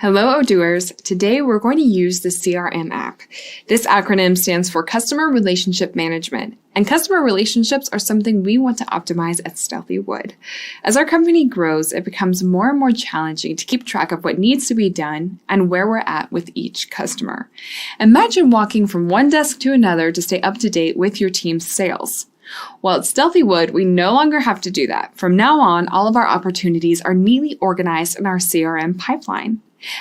Hello, ODOers. Today we're going to use the CRM app. This acronym stands for Customer Relationship Management, and customer relationships are something we want to optimize at Stealthy Wood. As our company grows, it becomes more and more challenging to keep track of what needs to be done and where we're at with each customer. Imagine walking from one desk to another to stay up to date with your team's sales. Well, at Stealthy Wood, we no longer have to do that. From now on, all of our opportunities are neatly organized in our CRM pipeline.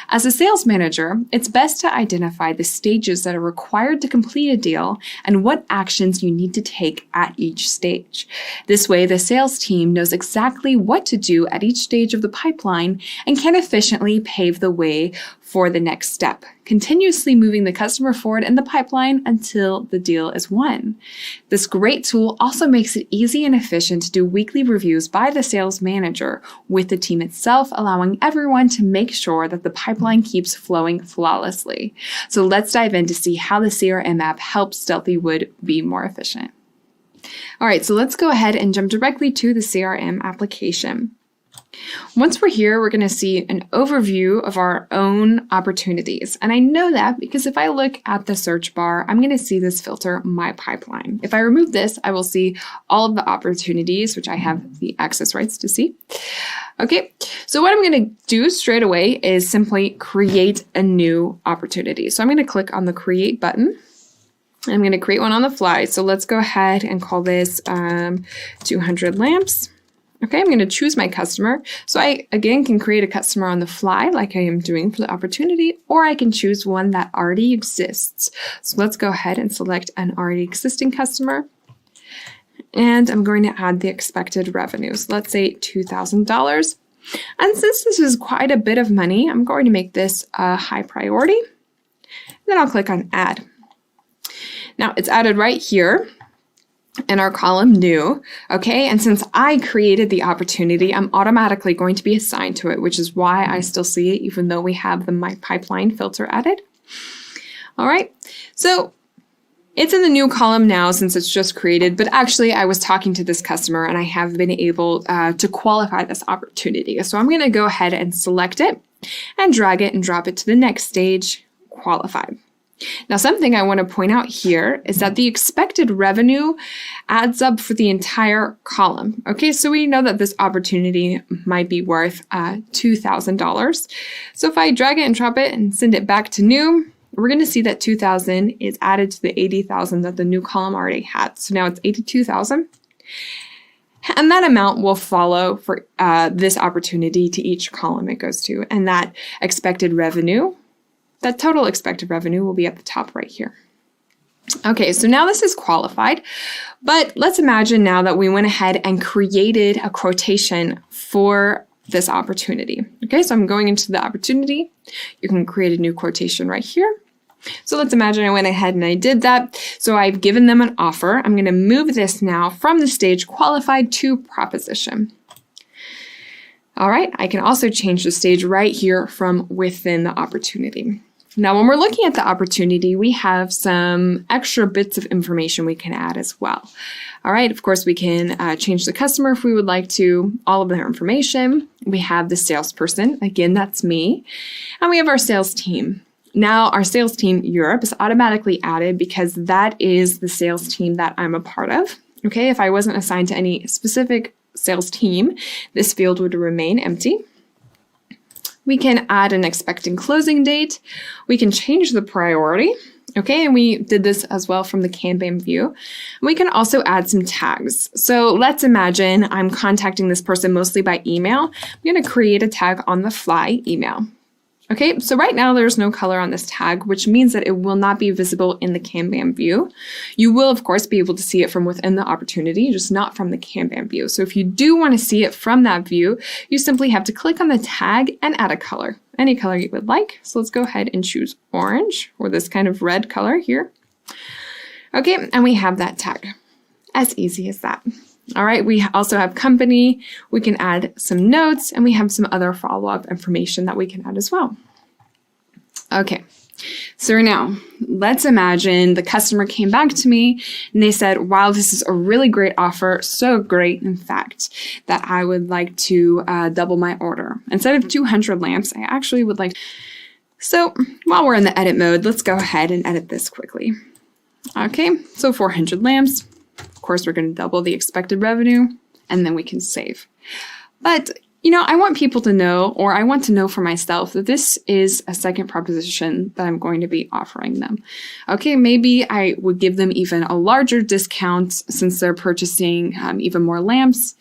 As a sales manager, it's best to identify the stages that are required to complete a deal and what actions you need to take at each stage. This way, the sales team knows exactly what to do at each stage of the pipeline and can efficiently pave the way for the next step, continuously moving the customer forward in the pipeline until the deal is won. This great tool also makes it easy and efficient to do weekly reviews by the sales manager with the team itself, allowing everyone to make sure that the pipeline keeps flowing flawlessly. So let's dive in to see how the CRM app helps Stealthy Wood be more efficient. All right, so let's go ahead and jump directly to the CRM application. Once we're here, we're going to see an overview of our own opportunities. And I know that because if I look at the search bar, I'm going to see this filter My Pipeline. If I remove this, I will see all of the opportunities, which I have the access rights to see. Okay, so what I'm going to do straight away is simply create a new opportunity. So I'm going to click on the Create button. I'm going to create one on the fly. So let's go ahead and call this 200 lamps. Okay, I'm going to choose my customer. So I, again, can create a customer on the fly like I am doing for the opportunity, or I can choose one that already exists. So let's go ahead and select an already existing customer. And I'm going to add the expected revenue. So let's say $2,000. And since this is quite a bit of money, I'm going to make this a high priority. Then I'll click on Add. Now it's added right here in our column New, okay? And since I created the opportunity, I'm automatically going to be assigned to it, which is why I still see it even though we have the My Pipeline filter added. All right, so it's in the New column now since it's just created, but actually I was talking to this customer and I have been able to qualify this opportunity. So I'm gonna go ahead and select it and drag it and drop it to the next stage, Qualified. Now, something I want to point out here is that the expected revenue adds up for the entire column. Okay, so we know that this opportunity might be worth $2,000. So if I drag it and drop it and send it back to New, we're going to see that 2,000 is added to the 80,000 that the New column already had. So now it's 82,000. And that amount will follow for this opportunity to each column it goes to. And that expected revenue, that total expected revenue, will be at the top right here. Okay, so now this is qualified, but let's imagine now that we went ahead and created a quotation for this opportunity. Okay, so I'm going into the opportunity. You can create a new quotation right here. So let's imagine I went ahead and I did that. So I've given them an offer. I'm going to move this now from the stage Qualified to Proposition. All right, I can also change the stage right here from within the opportunity. Now, when we're looking at the opportunity, we have some extra bits of information we can add as well. All right, of course, we can change the customer if we would like to, all of their information. We have the salesperson, again, that's me, and we have our sales team. Now, our sales team Europe is automatically added because that is the sales team that I'm a part of. Okay, if I wasn't assigned to any specific sales team, this field would remain empty. We can add an expected closing date. We can change the priority. Okay, and we did this as well from the Kanban view. We can also add some tags. So let's imagine I'm contacting this person mostly by email. I'm going to create a tag on the fly, email. Okay, so right now there's no color on this tag, which means that it will not be visible in the Kanban view. You will, of course, be able to see it from within the opportunity, just not from the Kanban view. So if you do want to see it from that view, you simply have to click on the tag and add a color, any color you would like. So let's go ahead and choose orange or this kind of red color here. Okay, and we have that tag. As easy as that. All right, we also have company, we can add some notes, and we have some other follow-up information that we can add as well. Okay, So now, let's imagine the customer came back to me and they said, wow, this is a really great offer. So great, in fact, that I would like to double my order. Instead of 200 lamps, I actually would like. So while we're in the edit mode, let's go ahead and edit this quickly. Okay, so 400 lamps. Of course, we're going to double the expected revenue, and then we can save. But I want people to know, or I want to know for myself, that this is a second proposition that I'm going to be offering them. Okay, maybe I would give them even a larger discount since they're purchasing even more lamps.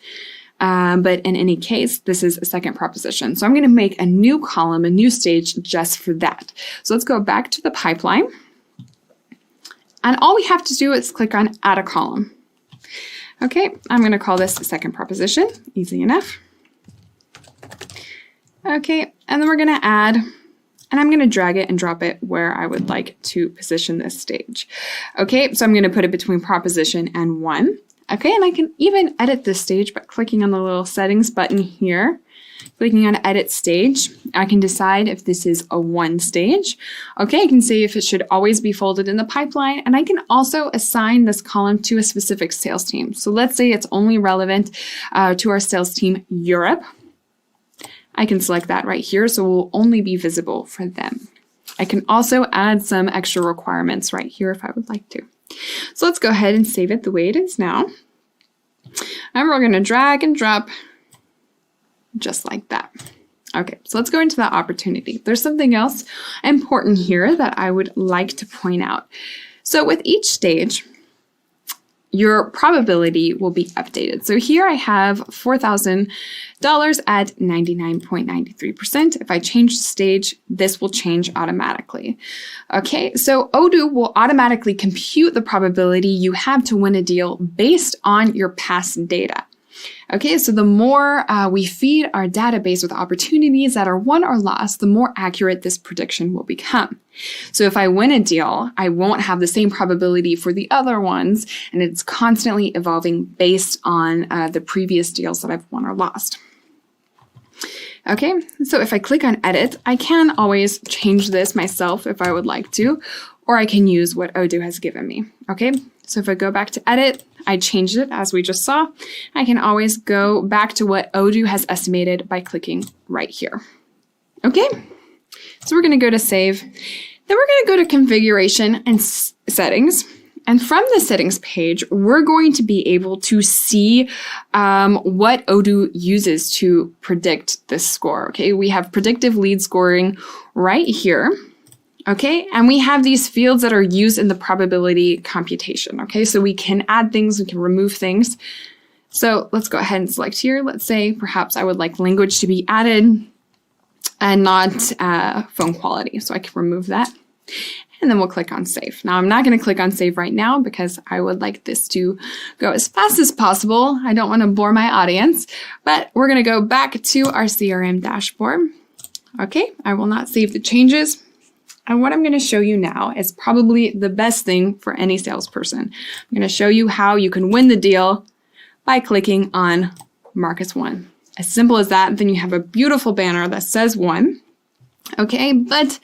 But in any case, this is a second proposition. So I'm going to make a new column, a new stage just for that. So let's go back to the pipeline. And all we have to do is click on Add a Column. Okay, I'm going to call this a second proposition. Easy enough. Okay, and then we're going to add, and I'm going to drag it and drop it where I would like to position this stage. Okay, so I'm going to put it between proposition and 1. Okay, and I can even edit this stage by clicking on the little settings button here. Clicking on edit stage, I can decide if this is a 1 stage. Okay, I can say if it should always be folded in the pipeline, and I can also assign this column to a specific sales team. So let's say it's only relevant to our sales team Europe. I can select that right here, so it will only be visible for them. I can also add some extra requirements right here if I would like to. So let's go ahead and save it the way it is now. And we're going to drag and drop just like that. Okay, so let's go into that opportunity. There's something else important here that I would like to point out. So with each stage, your probability will be updated. So here I have $4,000 at 99.93%. If I change the stage, this will change automatically. Okay, so ODOO will automatically compute the probability you have to win a deal based on your past data. Okay, so the more we feed our database with opportunities that are won or lost, the more accurate this prediction will become. So if I win a deal, I won't have the same probability for the other ones, and it's constantly evolving based on the previous deals that I've won or lost. Okay, so if I click on edit, I can always change this myself if I would like to, or I can use what ODOO has given me. Okay, so if I go back to edit, I changed it as we just saw. I can always go back to what ODOO has estimated by clicking right here. Okay, so we're going to go to save. Then we're going to go to configuration and settings. And from the settings page, we're going to be able to see what ODOO uses to predict this score. Okay, we have predictive lead scoring right here. Okay, and we have these fields that are used in the probability computation. Okay, so we can add things, we can remove things. So let's go ahead and select here. Let's say perhaps I would like language to be added and not phone quality. So I can remove that. And then we'll click on save. Now I'm not going to click on save right now because I would like this to go as fast as possible. I don't want to bore my audience, but we're going to go back to our CRM dashboard. Okay, I will not save the changes. And what I'm going to show you now is probably the best thing for any salesperson. I'm going to show you how you can win the deal by clicking on Marcus 1. As simple as that, then you have a beautiful banner that says 1. Okay, but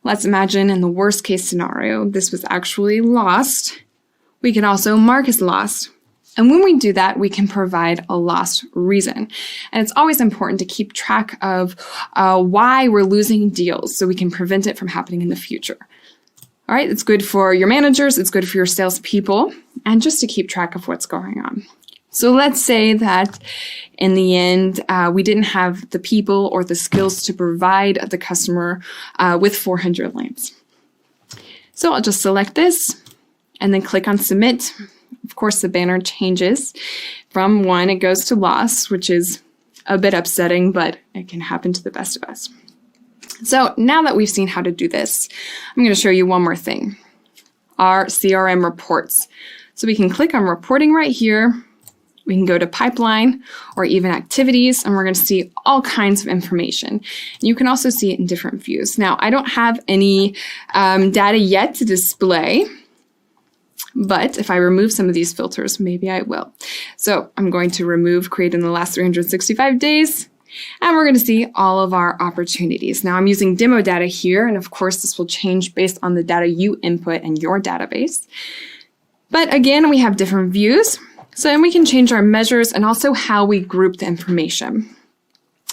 let's imagine in the worst case scenario, this was actually lost. We can also mark as lost. And when we do that, we can provide a lost reason. And it's always important to keep track of why we're losing deals so we can prevent it from happening in the future. All right, it's good for your managers, it's good for your salespeople, and just to keep track of what's going on. So let's say that in the end, we didn't have the people or the skills to provide the customer with 400 lamps. So I'll just select this and then click on submit. Of course, the banner changes from 1, it goes to lost, which is a bit upsetting, but it can happen to the best of us. So now that we've seen how to do this, I'm going to show you one more thing, our CRM reports. So we can click on reporting right here. We can go to pipeline or even activities, and we're going to see all kinds of information. You can also see it in different views. Now, I don't have any data yet to display, but if I remove some of these filters, maybe I will. So I'm going to remove create in the last 365 days, And we're going to see all of our opportunities. Now I'm using demo data here, and of course this will change based on the data you input in your database. But again, we have different views, so then we can change our measures and also how we group the information.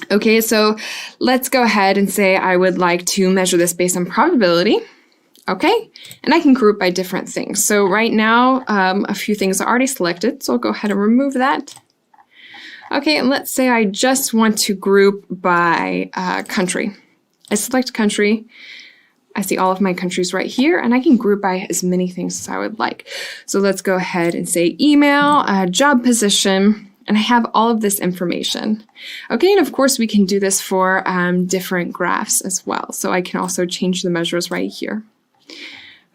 Okay, so let's go ahead and say I would like to measure this based on probability. Okay, and I can group by different things. So right now, a few things are already selected, so I'll go ahead and remove that. Okay, and let's say I just want to group by country. I select country. I see all of my countries right here, and I can group by as many things as I would like. So let's go ahead and say email, job position, and I have all of this information. Okay, and of course we can do this for different graphs as well. So I can also change the measures right here.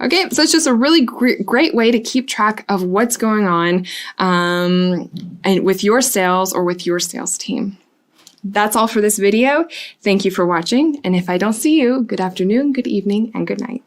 Okay, so it's just a really great way to keep track of what's going on and with your sales or with your sales team. That's all for this video. Thank you for watching. And if I don't see you, good afternoon, good evening, and good night.